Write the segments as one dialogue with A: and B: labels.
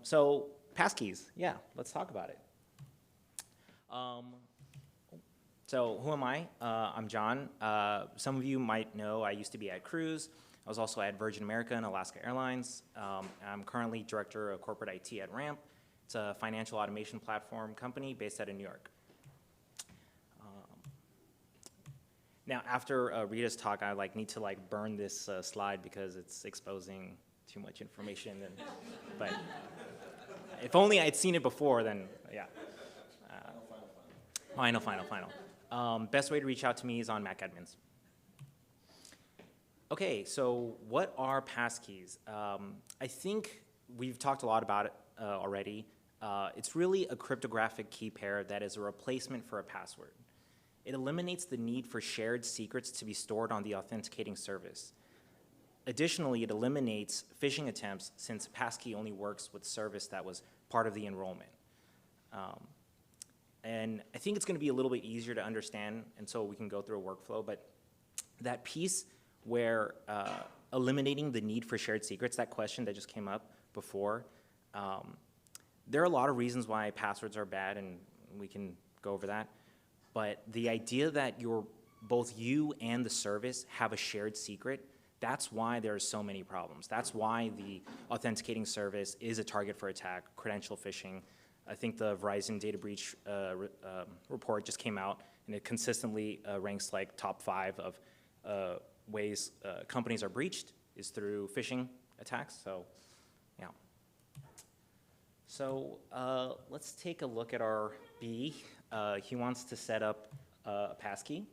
A: So passkeys, yeah, let's talk about it. So who am I? I'm John. Some of you might know I used to be at Cruise. I was also at Virgin America and Alaska Airlines. I'm currently Director of Corporate IT at Ramp. It's a financial automation platform company based out of New York. Now, after Rita's talk, I need to burn this slide because it's exposing too much information. But if only I'd seen it before, then yeah. Final. Best way to reach out to me is on MacAdmins. Okay, so what are passkeys? I think we've talked a lot about it already. It's really a cryptographic key pair that is a replacement for a password. It eliminates the need for shared secrets to be stored on the authenticating service. Additionally, it eliminates phishing attempts since Passkey only works with service that was part of the enrollment. And I think it's going to be a little bit easier to understand, and so we can go through a workflow, but that piece where eliminating the need for shared secrets, that question that just came up before, there are a lot of reasons why passwords are bad, and we can go over that. But the idea that both you and the service have a shared secret, that's why there are so many problems. That's why the authenticating service is a target for attack, credential phishing. I think the Verizon data breach report just came out, and it consistently ranks like top 5 of ways companies are breached is through phishing attacks. So, yeah. So let's take a look at our B. He wants to set up a passkey.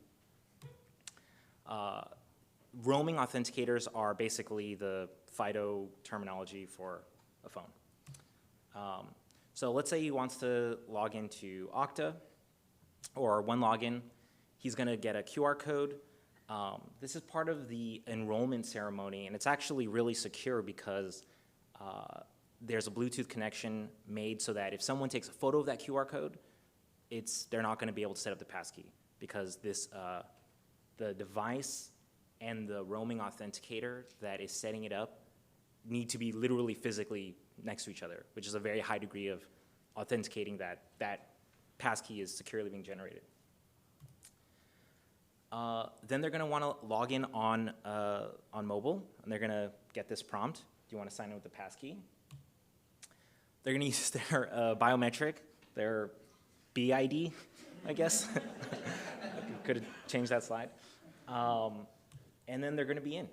A: Roaming authenticators are basically the FIDO terminology for a phone. So let's say he wants to log into Okta or OneLogin. He's going to get a QR code. This is part of the enrollment ceremony, and it's actually really secure because there's a Bluetooth connection made so that if someone takes a photo of that QR code, they're not going to be able to set up the passkey because the device and the roaming authenticator that is setting it up need to be literally physically next to each other, which is a very high degree of authenticating that passkey is securely being generated. Then they're going to want to log in on mobile, and they're going to get this prompt. Do you want to sign in with the passkey? They're going to use their biometric, their BID, I guess. Could have changed that slide. And then they're going to be in.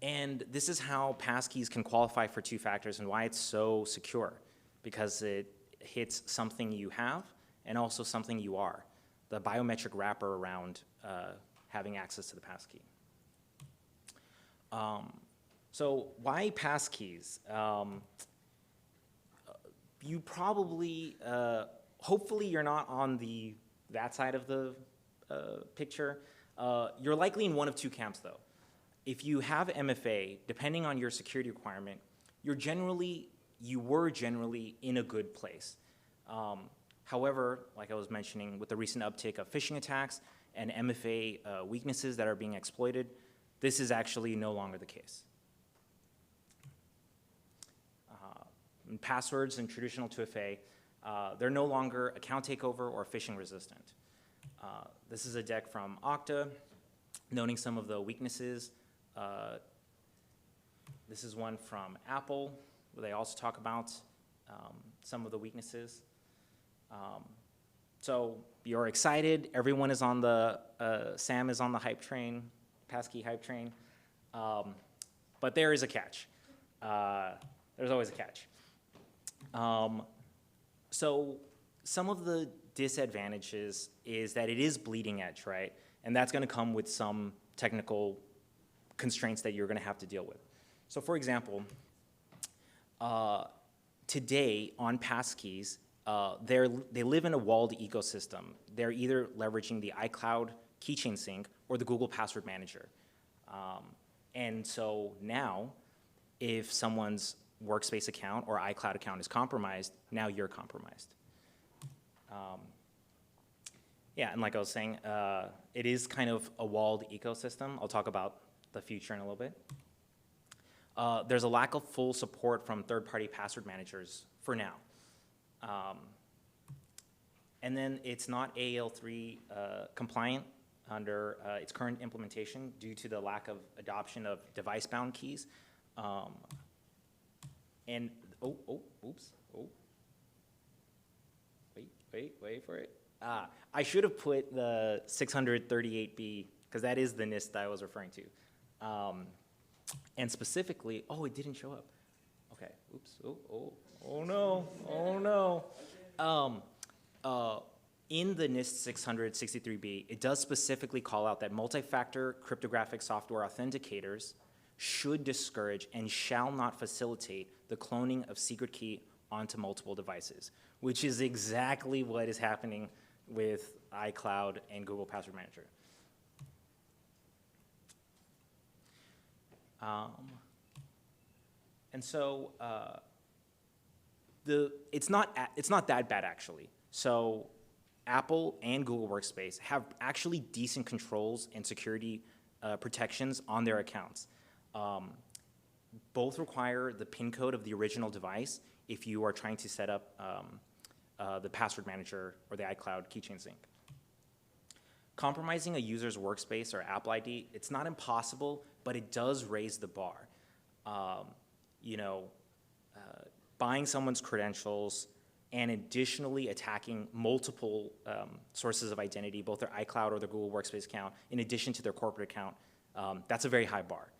A: And this is how passkeys can qualify for 2 factors and why it's so secure, because it hits something you have and also something you are, the biometric wrapper around having access to the passkey. So why passkeys? You probably, hopefully you're not on that side of the picture. You're likely in one of 2 camps though. If you have MFA, depending on your security requirement, you were generally in a good place. However, like I was mentioning, with the recent uptick of phishing attacks and MFA weaknesses that are being exploited, this is actually no longer the case. Passwords and traditional 2FA, they're no longer account takeover or phishing resistant. This is a deck from Okta, noting some of the weaknesses. This is one from Apple, where they also talk about some of the weaknesses. So you're excited. Everyone is on Sam is on the hype train, passkey hype train. But there is a catch. There's always a catch. So some of the disadvantages is that it is bleeding edge, right? And that's going to come with some technical constraints that you're going to have to deal with. So for example, today on passkeys, they live in a walled ecosystem. They're either leveraging the iCloud keychain sync or the Google Password Manager. And so now, if someone's workspace account or iCloud account is compromised, now you're compromised. Yeah, and like I was saying, it is kind of a walled ecosystem. I'll talk about the future in a little bit. There's a lack of full support from third-party password managers for now. And then it's not AL3 compliant under its current implementation due to the lack of adoption of device-bound keys. And, oops. Wait for it. I should have put the 638B, because that is the NIST that I was referring to. And specifically, it didn't show up. Okay, oops, oh no. In the NIST 663B, it does specifically call out that multi-factor cryptographic software authenticators should discourage and shall not facilitate the cloning of secret key onto multiple devices, which is exactly what is happening with iCloud and Google Password Manager. And so it's not that bad actually. So Apple and Google Workspace have actually decent controls and security protections on their accounts. Both require the PIN code of the original device if you are trying to set up the password manager or the iCloud keychain sync. Compromising a user's workspace or Apple ID, it's not impossible, but it does raise the bar. Buying someone's credentials and additionally attacking multiple sources of identity, both their iCloud or their Google Workspace account, in addition to their corporate account, that's a very high bar.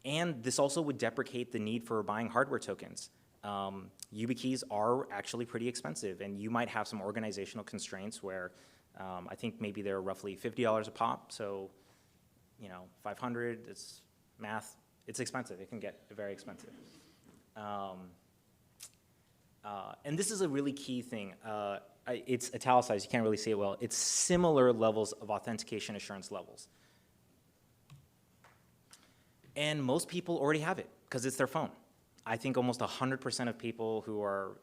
A: And this also would deprecate the need for buying hardware tokens. YubiKeys are actually pretty expensive, and you might have some organizational constraints where I think maybe they're roughly $50 a pop, so 500, it's math, it's expensive. It can get very expensive. And this is a really key thing. It's italicized, you can't really see it well. It's similar levels of authentication assurance levels. And most people already have it because it's their phone. I think almost 100% of people who are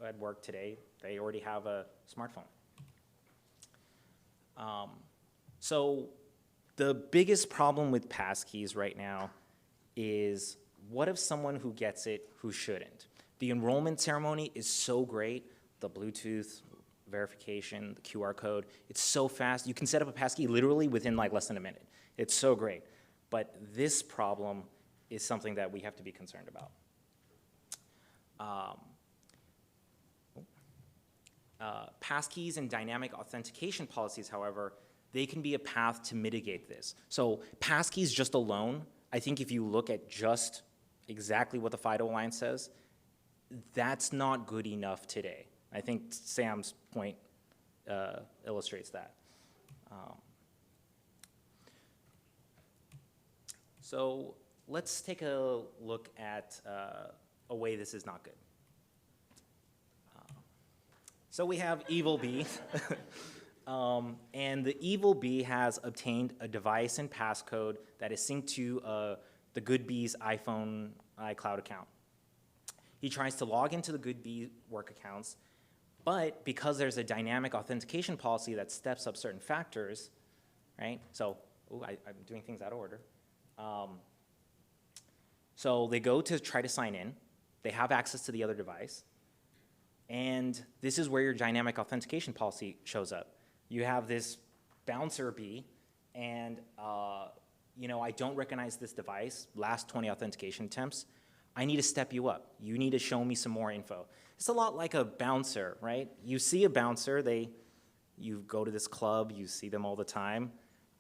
A: at work today, they already have a smartphone. So the biggest problem with passkeys right now is what if someone who gets it who shouldn't? The enrollment ceremony is so great, the Bluetooth verification, the QR code, it's so fast. You can set up a passkey literally within like less than a minute. It's so great. But this problem is something that we have to be concerned about. Passkeys and dynamic authentication policies, however, they can be a path to mitigate this. So passkeys just alone, I think if you look at just exactly what the FIDO Alliance says, that's not good enough today. I think Sam's point illustrates that. So let's take a look at a way this is not good. So we have Evil Bee, and the Evil Bee has obtained a device and passcode that is synced to the Good Bee's iPhone iCloud account. He tries to log into the Good Bee work accounts, but because there's a dynamic authentication policy that steps up certain factors, right? So, I'm doing things out of order. So they go to try to sign in. They have access to the other device. And this is where your dynamic authentication policy shows up. You have this bouncer bee, and I don't recognize this device, last 20 authentication attempts. I need to step you up. You need to show me some more info. It's a lot like a bouncer, right? You see a bouncer, you go to this club, you see them all the time.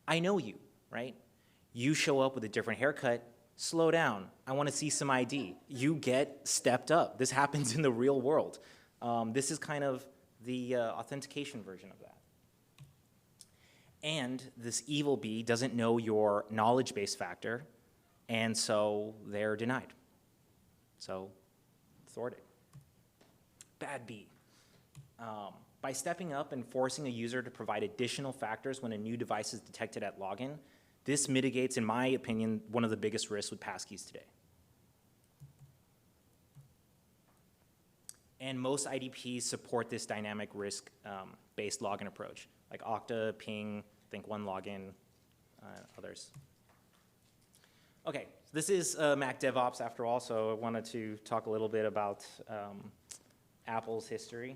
A: I know you, right? You show up with a different haircut, slow down. I want to see some ID. You get stepped up. This happens in the real world. This is kind of the authentication version of that. And this Evil Bee doesn't know your knowledge base factor, and so they're denied. So, thwarted. Bad bee. By stepping up and forcing a user to provide additional factors when a new device is detected at login, this mitigates, in my opinion, one of the biggest risks with passkeys today. And most IDPs support this dynamic risk-based login approach, like Okta, Ping, Think1Login, others. Okay, this is MacDevOps after all, so I wanted to talk a little bit about Apple's history.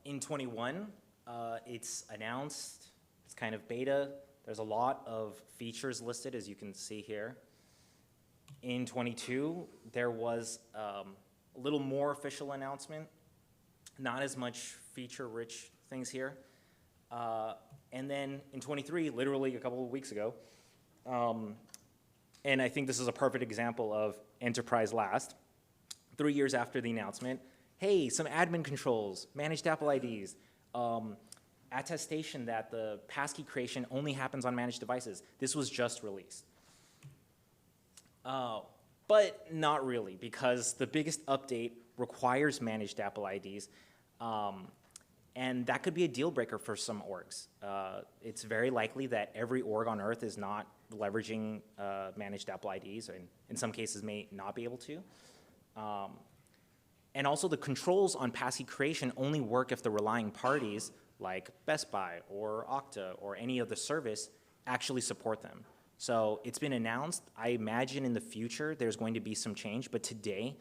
A: In 21, it's announced, it's kind of beta. There's a lot of features listed, as you can see here. In 22, there was a little more official announcement, not as much feature-rich things here. And then in 23, literally a couple of weeks ago, and I think this is a perfect example of enterprise last, 3 years after the announcement, hey, some admin controls, managed Apple IDs, attestation that the Passkey creation only happens on managed devices. This was just released. But not really, because the biggest update requires managed Apple IDs, and that could be a deal breaker for some orgs. It's very likely that every org on Earth is not leveraging managed Apple IDs, and in some cases may not be able to. And also the controls on Passkey creation only work if the relying parties like Best Buy or Okta or any other service actually support them. So it's been announced. I imagine in the future there's going to be some change, but today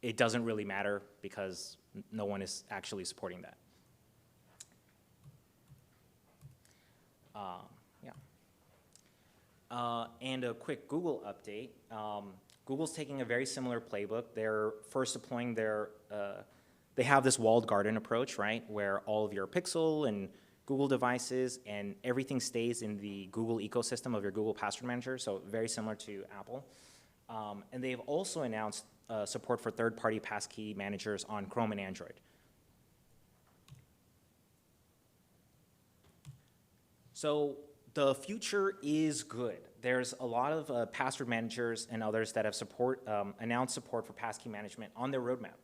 A: it doesn't really matter because no one is actually supporting that. And a quick Google update. Google's taking a very similar playbook. They're first deploying their, they have this walled garden approach, right, where all of your Pixel and Google devices and everything stays in the Google ecosystem of your Google Password Manager, so very similar to Apple. And they've also announced support for third-party passkey managers on Chrome and Android. So the future is good. There's a lot of password managers and others that have announced support for passkey management on their roadmap.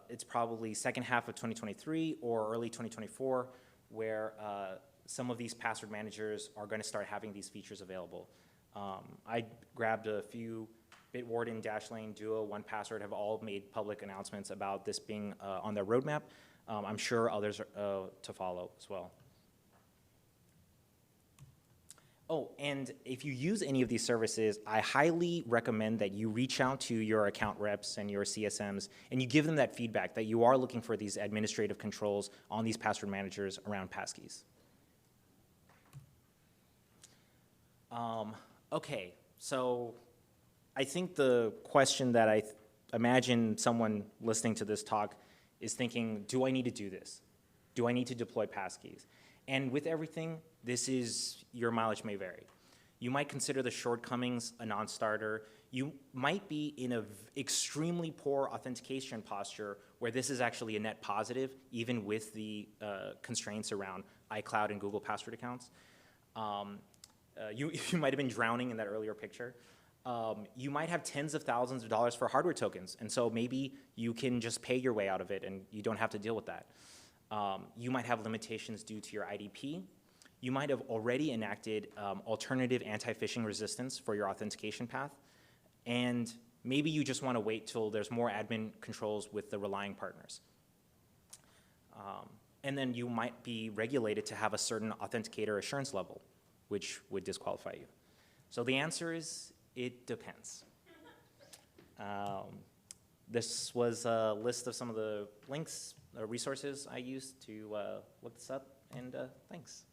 A: It's probably second half of 2023 or early 2024 where some of these password managers are going to start having these features available. I grabbed a few. Bitwarden, Dashlane, Duo, 1Password have all made public announcements about this being on their roadmap. I'm sure others are to follow as well. Oh, and if you use any of these services, I highly recommend that you reach out to your account reps and your CSMs and you give them that feedback that you are looking for these administrative controls on these password managers around passkeys. Okay, so I think the question that I imagine someone listening to this talk is thinking, do I need to do this? Do I need to deploy passkeys? And with everything, this is, your mileage may vary. You might consider the shortcomings a non-starter. You might be in an extremely poor authentication posture where this is actually a net positive, even with the constraints around iCloud and Google Password accounts. You might have been drowning in that earlier picture. You might have tens of thousands of dollars for hardware tokens, and so maybe you can just pay your way out of it and you don't have to deal with that. You might have limitations due to your IDP. You might have already enacted alternative anti-phishing resistance for your authentication path, and maybe you just want to wait till there's more admin controls with the relying partners. And then you might be regulated to have a certain authenticator assurance level, which would disqualify you. So the answer is, it depends. This was a list of some of the links, resources I used to look this up, and thanks.